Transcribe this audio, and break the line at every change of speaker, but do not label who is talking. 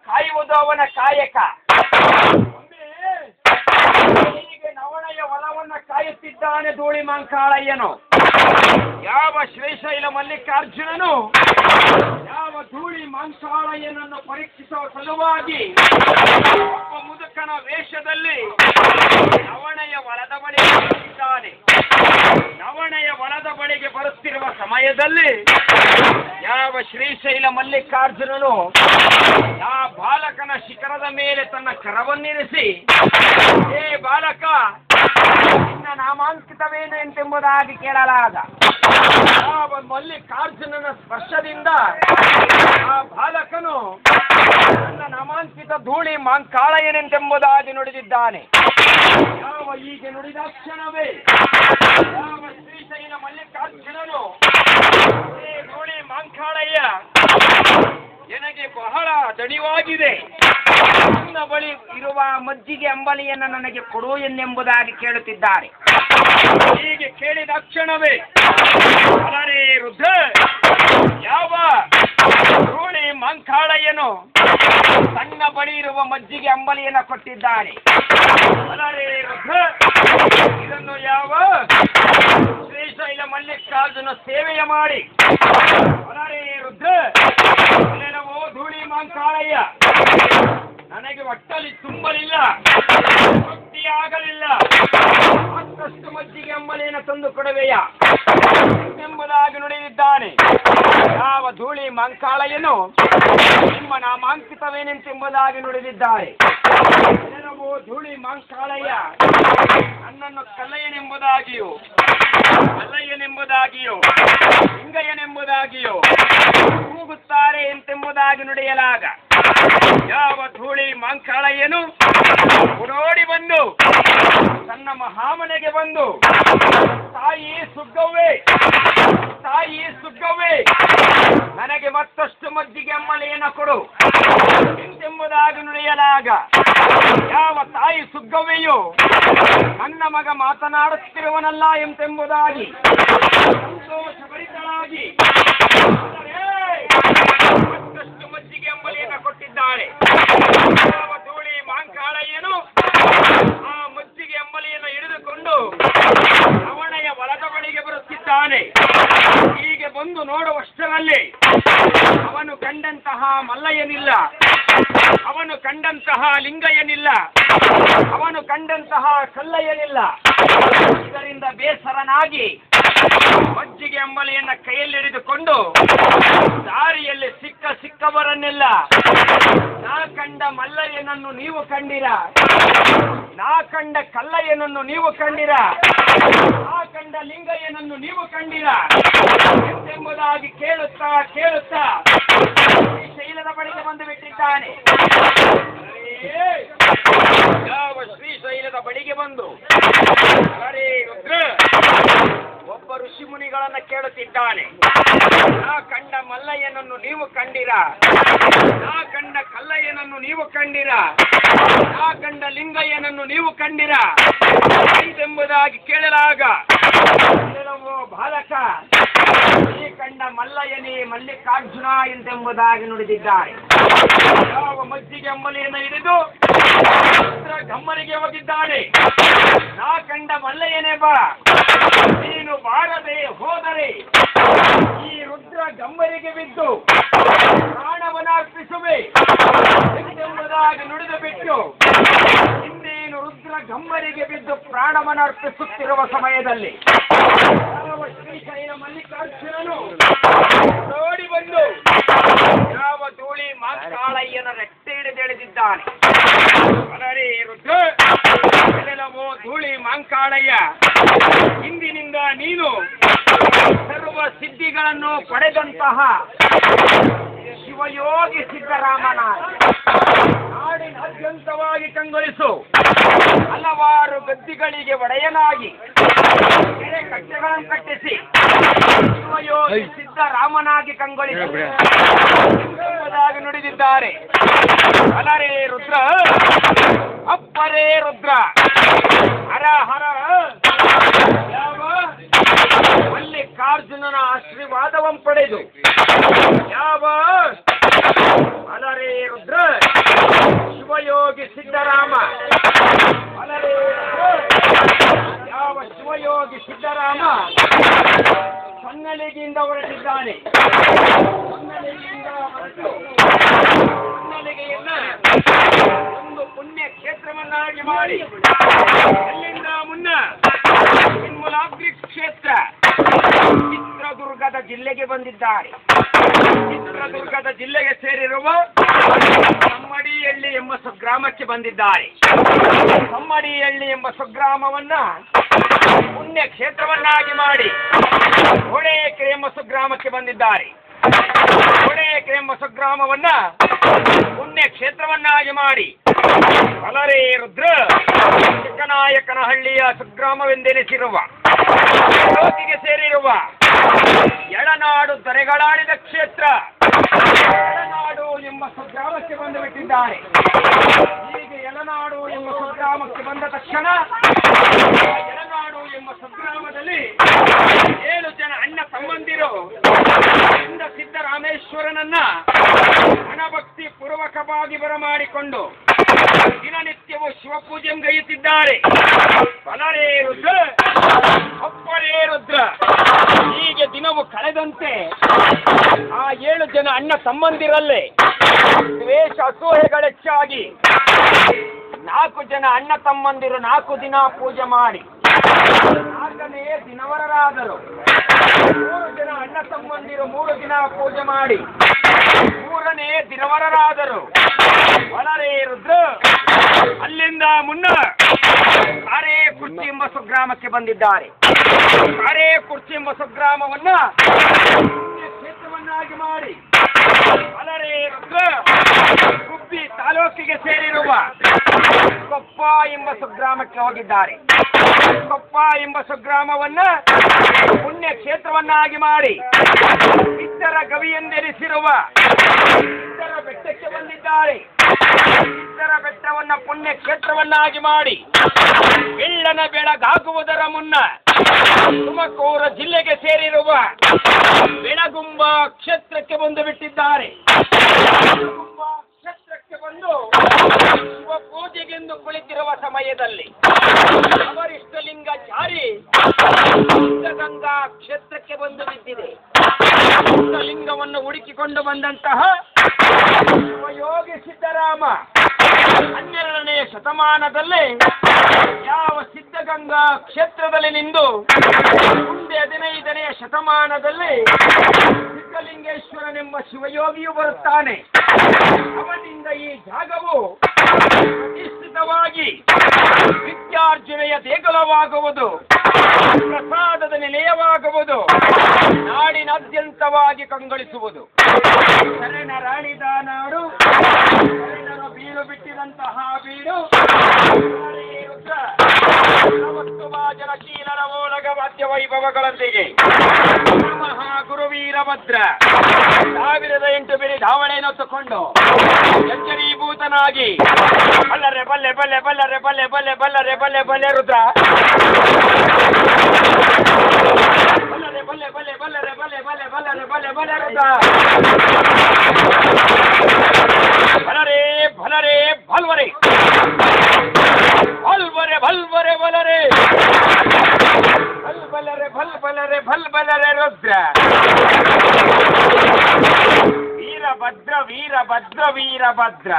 ಕಾಯುವುದು ಅವನ ಕಾಯಕ. ಹೀಗೆ ನವಣೆಯ ಹೊಲವನ್ನ ಕಾಯುತ್ತಿದ್ದಾನೆ ಧೂಳಿ ಮಂಕಾಳಯ್ಯನು. ಯಾವ ಶ್ರೀಶೈಲ ಮಲ್ಲಿಕಾರ್ಜುನನು ಯಾವ ಧೂಳಿ ಮಂಕಾಳಯ್ಯನನ್ನು ಪರೀಕ್ಷಿಸುವ ಸಲುವಾಗಿ ಒಬ್ಬ ಮುದುಕನ ವೇಷದಲ್ಲಿ ನವಣೆಯ ಹೊಲದ ಬಳಿಗೆ ಬರುತ್ತಿದ್ದಾನೆ. ನವಣೆಯ ಹೊಲದ ಬಳಿಗೆ ಬರುತ್ತಿರುವ ಸಮಯದಲ್ಲಿ ಯಾವ ಶ್ರೀಶೈಲ ಮಲ್ಲಿಕಾರ್ಜುನನು ಆ ಬಾಲಕನ ಶಿಖರದ ಮೇಲೆ ತನ್ನ ಕರವನ್ನಿರಿಸಿ, ಏ ಬಾಲಕ, ನಿನ್ನ ನಾಮಾಂಕಿತವೇನು ಎಂತೆಂಬುದಾಗಿ ಕೇಳಲಾದ. ಆ ಮಲ್ಲಿಕಾರ್ಜುನನ ಸ್ಪರ್ಶದಿಂದ ಆ ಬಾಲಕನು ನನ್ನ ನಾಮಾಂಕಿತ ಧೂಳಿ ಮಂಕಾಳಯ್ಯನೆಂತೆಂಬುದಾಗಿ ನುಡಿದಿದ್ದಾನೆ. ಯಾವ ಹೀಗೆ ನುಡಿದ ಕ್ಷಣವೇ ಯಾವ ಶ್ರೀಶೈಲ ಮಲ್ಲಿಕಾರ್ಜುನನು, ಏ ಧೂಳಿ ಮಂಕಾಳಯ್ಯ, ನನಗೆ ಬಹಳ ದಣಿವಾಗಿದೆ, ನನ್ನ ಬಳಿ ಇರುವ ಮಜ್ಜಿಗೆ ಅಂಬಲಿಯನ್ನು ನನಗೆ ಕೊಡು ಎಂಬುದಾಗಿ ಕೇಳುತ್ತಿದ್ದಾರೆ. ಹೀಗೆ ಕೇಳಿದ ಕ್ಷಣವೇ ಅಲರೇ ರುದ್ರ, ಯಾವ ಧೂಳಿ ಮಂಕಾಳಯ್ಯನು ತನ್ನ ಬಳಿ ಇರುವ ಮಜ್ಜಿಗೆ ಅಂಬಲಿಯನ್ನು ಕೊಟ್ಟಿದ್ದಾನೆ. ಅಲರೇ ರುದ್ರ, ಇದನ್ನು ಯಾವ ಶ್ರೀಶೈಲ ಮಲ್ಲಿಕಾರ್ಜುನ ಸೇವೆಯ ಮಾಡಿ, ಅಲರೇ ರುದ್ರ, ಓ ಧೂಳಿ ಮಂಕಾಳಯ್ಯ, ನನಗೆ ಒಟ್ಟಲ್ಲಿ ತುಂಬಲಿಲ್ಲ, ತೃಪ್ತಿಯಾಗಲಿಲ್ಲ, ಮತ್ತಷ್ಟು ಮಜ್ಜಿಗೆ ಅಂಬಲಿಯನ್ನು ತಂದು ಕೊಡುವೆಯ ಎಂಬುದಾಗಿ ನುಡಿದಿದ್ದಾನೆ. ಯಾವ ಧೂಳಿ ಮಂಕಾಳಯ್ಯನು ನಿಮ್ಮ ನಾಮಾಂಕಿತವೇನೆಂತೆಂಬುದಾಗಿ ನುಡಿದಿದ್ದಾರೆ. ಓ ಧೂಳಿ ಮಂಕಾಳಯ್ಯ, ನನ್ನನ್ನು ಕಲ್ಲಯ್ಯನೆಂಬುದಾಗಿಯೂ ಮಲ್ಲಯ್ಯನೆಂಬುದಾಗಿಯೋ ಲಿಂಗಯ್ಯನೆಂಬುದಾಗಿಯೋ ಕೂಗುತ್ತಾರೆ ಎಂತೆಂಬುದಾಗಿ ನುಡಿಯಲಾಗ ಯಾವ ಧೂಳಿ ಮಂಕಾಳಯ್ಯನು ಓಡೋಡಿ ಬಂದು ತನ್ನ ಮಹಾಮನೆಗೆ ಬಂದು, ತಾಯಿ ಸುಗ್ಗವ್ವೆ, ತಾಯಿ ಸುಗ್ಗವ್ವೆ, ನನಗೆ ಮತ್ತಷ್ಟು ಮಜ್ಜಿಗೆ ಅಂಬಲಿಯನ್ನು ಕೊಡು ಎಂತೆಂಬುದಾಗಿ ನುಡಿಯಲಾಗ ಯಾವ ತಾಯಿ ಸುಗ್ಗವ್ವೆಯು ನನ್ನ ಮಗ ಮಾತನಾಡುತ್ತಿರುವನಲ್ಲ ಎಂತೆಂಬುದಾಗಿ ಸಂತೋಷಭರಿತಳಾಗಿ ಮತ್ತಷ್ಟು ಮಜ್ಜಿಗೆ ಅಂಬಲಿಯನ್ನು ಕೊಟ್ಟಿದ್ದಾಳೆ. ಯಾವ ಧೂಳಿ ಮಂಕಾಳಯ್ಯನು ಆ ಮಜ್ಜಿಗೆ ಅಂಬಲಿಯನ್ನು ಹಿಡಿದುಕೊಂಡು ನವಣೆಯ ಹೊಲದ ಬಳಿಗೆ ಬರುತ್ತಿದ್ದಾನೆ. ಹೀಗೆ ಬಂದು ನೋಡುವಷ್ಟರಲ್ಲಿ ಅವನು ಕಂಡಂತಹ ಮಲ್ಲಯ್ಯನಿಲ್ಲ, ಅವನು ಕಂಡಂತಹ ಲಿಂಗಯ್ಯನಿಲ್ಲ, ಅವನು ಕಂಡಂತಹ ಕಲ್ಲಯ್ಯನಿಲ್ಲ. ಇದರಿಂದ ಬೇಸರನಾಗಿ ಮಜ್ಜಿಗೆ ಅಂಬಲಿಯನ್ನ ಕೈಯಲ್ಲಿಡಿದುಕೊಂಡು ದಾರಿಯಲ್ಲಿ ಸಿಕ್ಕವರನ್ನೆಲ್ಲ, ನಾ ಕಂಡ ಮಲ್ಲಯ್ಯನನ್ನು ನೀವು ಕಂಡಿರ, ನಾ ಕಂಡ ಕಲ್ಲಯ್ಯನನ್ನು ನೀವು ಕಂಡಿರ, ನಾ ಕಂಡ ಲಿಂಗಯ್ಯನನ್ನು ನೀವು ಕಂಡಿರ ಎಂಬುದಾಗಿ ಕೇಳುತ್ತಾ ಕೇಳುತ್ತಾ ಶ್ರೀಶೈಲದ ಬಳಿಗೆ ಬಂದು ಬಿಟ್ಟಿದ್ದಾನೆ. ಯಾವ ಶ್ರೀಶೈಲದ ಬಳಿಗೆ ಬಂದು ಅರೇ ರುದ್ರ ಒಬ್ಬ ಋಷಿ ಮುನಿಗಳನ್ನ ಕೇಳುತ್ತಿದ್ದಾನೆ. ನಾ ಕಂಡ ಮಲ್ಲಯ್ಯನನ್ನು ನೀವು ಕಂಡಿರ, ನಾ ಕಂಡ ಕಲ್ಲಯ್ಯನನ್ನು ನೀವು ಕಂಡಿರ, ನಾ ಕಂಡ ಲಿಂಗಯ್ಯನನ್ನು ನೀವು ಕಂಡಿರ ಎಂಬುದಾಗಿ ಕೇಳಲಾಗ ಬಾಲಕ, ಈ ಕಂಡ ಮಲ್ಲಯ್ಯನೇ ಮಲ್ಲಿಕಾರ್ಜುನ ಎಂತೆಂಬುದಾಗಿ ನುಡಿದಿದ್ದಾರೆ. ಯಾವ ಮಜ್ಜಿಗೆ ಅಂಬಲಿಯನ್ನು ಹಿಡಿದು ಗಮ್ಮರಿಗೆ ಹೋಗಿದ್ದಾನೆ. ನಾ ಕಂಡ ಮಲ್ಲಯ್ಯನೇ ಬಾ, ನೀನು ಬಾರದೆ ಹೋದರೆ ಈ ರುದ್ರ ಗಮ್ಮರಿಗೆ ಬಿದ್ದು ಪ್ರಾಣವನ್ನರ್ಪಿಸುವೆ ಎಂಬುದಾಗಿ ನುಡಿದು ಬಿಟ್ಟು ಇಂದೇನು ರುದ್ರ ಗಮ್ಮರಿಗೆ ಬಿದ್ದು ಪ್ರಾಣವನ್ನರ್ಪಿಸುತ್ತಿರುವ ಸಮಯದಲ್ಲಿ ಯಾವ ಶ್ರೀಶೈಲ ಮಲ್ಲಿಕಾರ್ಜುನನು ನೋಡಿ ಬಂದು ಯಾವ ಧೂಳಿ ಮಂಕಾಳಯ್ಯನ ರೆಟ್ಟೆ ಹಿಡಿದೆಳೆದಿದ್ದಾನೆ. ಅಲರೇ ರುದ್ರ, ಎಲ್ಲವೋ ಧೂಳಿ ಮಂಕಾಳಯ್ಯ, ಇಂದಿನಿಂದ ನೀನು ಸರ್ವ ಸಿದ್ಧಿಗಳನ್ನು ಪಡೆದಂತಹ ಶಿವಯೋಗಿ ಸಿದ್ದರಾಮನ ನಾಡಿನಾದ್ಯಂತವಾಗಿ ಕಂಗೊಳಿಸು, ಹಲವಾರು ಗದ್ದಿಗಳಿಗೆ ಒಡೆಯನಾಗಿ ಕೆರೆ ಕಟ್ಟೆಗಳನ್ನು ಕಟ್ಟಿಸಿ ಶಿವಯೋಗಿ ಸಿದ್ದರಾಮನಾಗಿ ಕಂಗೊಳಿಸು ಎಂಬುದಾಗಿ ನುಡಿದಿದ್ದಾರೆ. ಅಲರೇ ರುದ್ರ, ಅಪ್ಪರೇ ರುದ್ರ, ಹರ ಹರ, ಯಾವ ಮಲ್ಲಿಕಾರ್ಜುನನ ಆಶೀರ್ವಾದವನ್ನು ಪಡೆದು ಯಾವ ಅಲರೇ ರುದ್ರ ಶಿವಯೋಗಿ ಸಿದ್ದರಾಮ. ಯಾವ ಶಿವಯೋಗಿ ಸಿದ್ದರಾಮ ಹೊನ್ನಳಿಗೆಯಿಂದ ಹೊರಟಿದ್ದಾನೆ. ಹೊನ್ನಳಿಗೆಯನ್ನ ಒಂದು ಪುಣ್ಯ ಕ್ಷೇತ್ರವನ್ನಾಗಿ ಮಾಡಿ ಅಲ್ಲಿಂದ ಮುನ್ನ ನಿರ್ಮಲಾದ್ರಿ ಕ್ಷೇತ್ರ ಚಿತ್ರದುರ್ಗದ ಜಿಲ್ಲೆಗೆ ಬಂದಿದ್ದಾರೆ. ಚಿತ್ರದುರ್ಗದ ಜಿಲ್ಲೆಗೆ ಸೇರಿರುವ ಕಮ್ಮಡಿಹಳ್ಳಿ ಎಂಬ ಸ್ವಗ್ರಾಮಕ್ಕೆ ಬಂದಿದ್ದಾರೆ. ಕಮ್ಮಡಿಹಳ್ಳಿ ಎಂಬ ಸ್ವಗ್ರಾಮವನ್ನ ಪುಣ್ಯ ಕ್ಷೇತ್ರವನ್ನಾಗಿ ಮಾಡಿ ಹೊಳೆಕೆರೆ ಎಂಬ ಸ್ವಗ್ರಾಮಕ್ಕೆ ಬಂದಿದ್ದಾರೆ. ಹೊಳೆಕೆರೆ ಎಂಬ ಸ್ವಗ್ರಾಮವನ್ನ ಪುಣ್ಯ ಕ್ಷೇತ್ರವನ್ನಾಗಿ ಮಾಡಿ ಬಲರೇ ರುದ್ರ ಚಿಕ್ಕನಾಯಕನಹಳ್ಳಿಯ ಸ್ವಗ್ರಾಮವೆಂದೆನಿಸಿರುವ ಜ್ಯೋತಿಗೆ ಸೇರಿರುವ ಎಳನಾಡು ದೊರೆಗಳಾಡಿದ ಕ್ಷೇತ್ರ ಎಳನಾಡು ಎಂಬ ಸ್ವಗ್ರಾಮಕ್ಕೆ ಬಂದು ಬಿಟ್ಟಿದ್ದಾರೆ. ಹೀಗೆ ಎಳನಾಡು ಎಂಬ ಸ್ವಗ್ರಾಮಕ್ಕೆ ಬಂದ ತಕ್ಷಣ ಎಳನಾಡು ಎಂಬ ಸ್ವಗ್ರಾಮದಲ್ಲಿ 7 ಜನ ಅಣ್ಣ ತಮ್ಮಂದಿರು ಸಿದ್ದರಾಮೇಶ್ವರನನ್ನ ಹಣಭಕ್ತಿ ಪೂರ್ವಕವಾಗಿ ಬರಮಾಡಿಕೊಂಡು ದಿನನಿತ್ಯವೂ ಶಿವಪೂಜೆಗೈಯುತ್ತಿದ್ದಾರೆ. ಬಲರೇ ರುದ್ರ ಅಪ್ಪರೇ ರುದ್ರ. ಹೀಗೆ ದಿನವು ಕಳೆದಂತೆ ಆ 7 ಜನ ಅಣ್ಣ ತಮ್ಮಂದಿರಲ್ಲೇ ದ್ವೇಷ ಅಸೂಹೆಗಳೆಚ್ಚಾಗಿ 4 ಜನ ಅಣ್ಣ ತಮ್ಮಂದಿರು 4 ದಿನ ಪೂಜೆ ಮಾಡಿ 4ನೇ ದಿನವರರಾದರು. 3 ಜನ ಅಣ್ಣ ತಮ್ಮಂದಿರು 3 ದಿನ ಪೂಜೆ ಮಾಡಿ 3ನೇ ದಿನವರರಾದರು. ಬಲರೇ ರುದ್ರ ಅಲ್ಲಿಂದ ಮುನ್ನ ಕಾರೇಕುರ್ಚಿ ಎಂಬ ಸ್ವಗ್ರಾಮಕ್ಕೆ ಬಂದಿದ್ದಾರೆ. ಕಾರೇಕುರ್ಚಿ ಎಂಬ ಸ್ವಗ್ರಾಮವನ್ನ ಕ್ಷೇತ್ರವನ್ನಾಗಿ ಮಾಡಿ ಬಲರೇ ರುದ್ರ ಗುಬ್ಬಿ ತಾಲೂಕಿಗೆ ಸೇರಿರುವ ಕೊಪ್ಪ ಎಂಬ ಸ್ವಗ್ರಾಮಕ್ಕೆ ಹೋಗಿದ್ದಾರೆ. ಕೊಪ್ಪ ಎಂಬ ಸ್ವಗ್ರಾಮವನ್ನ ಪುಣ್ಯ ಕ್ಷೇತ್ರವನ್ನಾಗಿ ಮಾಡಿ ಸಿದ್ದರ ಗವಿ ಎಂದೆನಿಸಿರುವ ಸಿದ್ದರ ಬೆಟ್ಟಕ್ಕೆ ಬಂದಿದ್ದಾರೆ. ಸಿದ್ದರ ಬೆಟ್ಟವನ್ನ ಪುಣ್ಯ ಕ್ಷೇತ್ರವನ್ನಾಗಿ ಮಾಡಿ ಬೆಳ್ಳನ ಬೆಳಗಾಗುವುದರ ಮುನ್ನ ತುಮಕೂರು ಜಿಲ್ಲೆಗೆ ಸೇರಿರುವ ಬೆಳಗುಂಬ ಕ್ಷೇತ್ರಕ್ಕೆ ಬಂದು ಬಿಟ್ಟಿದ್ದಾರೆ. ಬೆಳಗುಂಬ ಕ್ಷೇತ್ರಕ್ಕೆ ಬಂದು ಶಿವ ಪೂಜೆಗೆಂದು ಕುಳಿತಿರುವ ಸಮಯದಲ್ಲಿ ಅವರಿಷ್ಟಲಿಂಗ ಜಾರಿ ಸಿದ್ಧಗಂಗಾ ಕ್ಷೇತ್ರಕ್ಕೆ ಬಂದು ಬಿದ್ದಿದೆ. ಲಿಂಗವನ್ನು ಹುಡುಕಿಕೊಂಡು ಬಂದಂತಹ ಶಿವಯೋಗಿ ಸಿದ್ದರಾಮ 12ನೇ ಶತಮಾನದಲ್ಲಿ ಯಾವ ಸಿದ್ಧಗಂಗಾ ಕ್ಷೇತ್ರದಲ್ಲಿ ನಿಂದು ಮುಂದೆ 15ನೇ ಶತಮಾನದಲ್ಲಿ ಸಿದ್ಧಲಿಂಗೇಶ್ವರನೆಂಬ ಶಿವಯೋಗಿಯು ಬರುತ್ತಾನೆ. ಅವನಿಂದ ಈ ಜಾಗವು ಪ್ರತಿಷ್ಠಿತವಾಗಿ ವಿದ್ಯಾರ್ಜನೆಯ ದೇಗುಲವಾಗುವುದು, ಪ್ರಸಾದದ ನಿಲಯವಾಗುವುದು, ನಾಡಿನಾದ್ಯಂತವಾಗಿ ಕಂಗೊಳಿಸುವುದು. ಶರಣರಾಣಿದ ನಾಡು, ಶರಣರು ಬೀಡು ಬಿಟ್ಟಿದಂತಹ ಬೀಡು, ಜನಶೀಲರ ಮೂಲಕ ವಾದ್ಯ ವೈಭವಗಳೊಂದಿಗೆ ಮಹಾಗುರು ವೀರಭದ್ರ 1008 ಬಿಡಿ ಧಾವಣೆಯನ್ನು ತಕೊಂಡು ಎಚ್ಚರೀಭೂತನಾಗಿ ಬಲ್ಲರೆ ಬಲ್ಲೆ ಬಲ್ಲೆ ಬಲ್ಲರೆ ಬಲ್ಲೆ ಬಲ್ಲೆ ಬಲ್ಲರೆ ಬಲ್ಲೆ ಬಲ್ಲೆ ರುದ್ರ ಬಲ್ಲರೆ ಬಲ್ಲೆ ಬಲ್ಲೆ ಬಲ್ಲರೆ ಬಲ್ಲೆ ಬಲ್ಲೆ ಬಲ್ಲರೆ ಬಲ್ಲೆ ಬಲ್ಲೆ ರುದ್ರ ಬಲರೇ ಬಲರೇ ಬಲ್ವರೆ ಬಲ್ವರೆ ಬಲ್ವರೆ ಬಲರೆ ಬಲ್ಬಲರೆ ಬಲ್ಬಲರೆ ಬಲ್ಬಲರೆ ರುದ್ರ ವೀರಭದ್ರ ವೀರಭದ್ರ ವೀರಭದ್ರ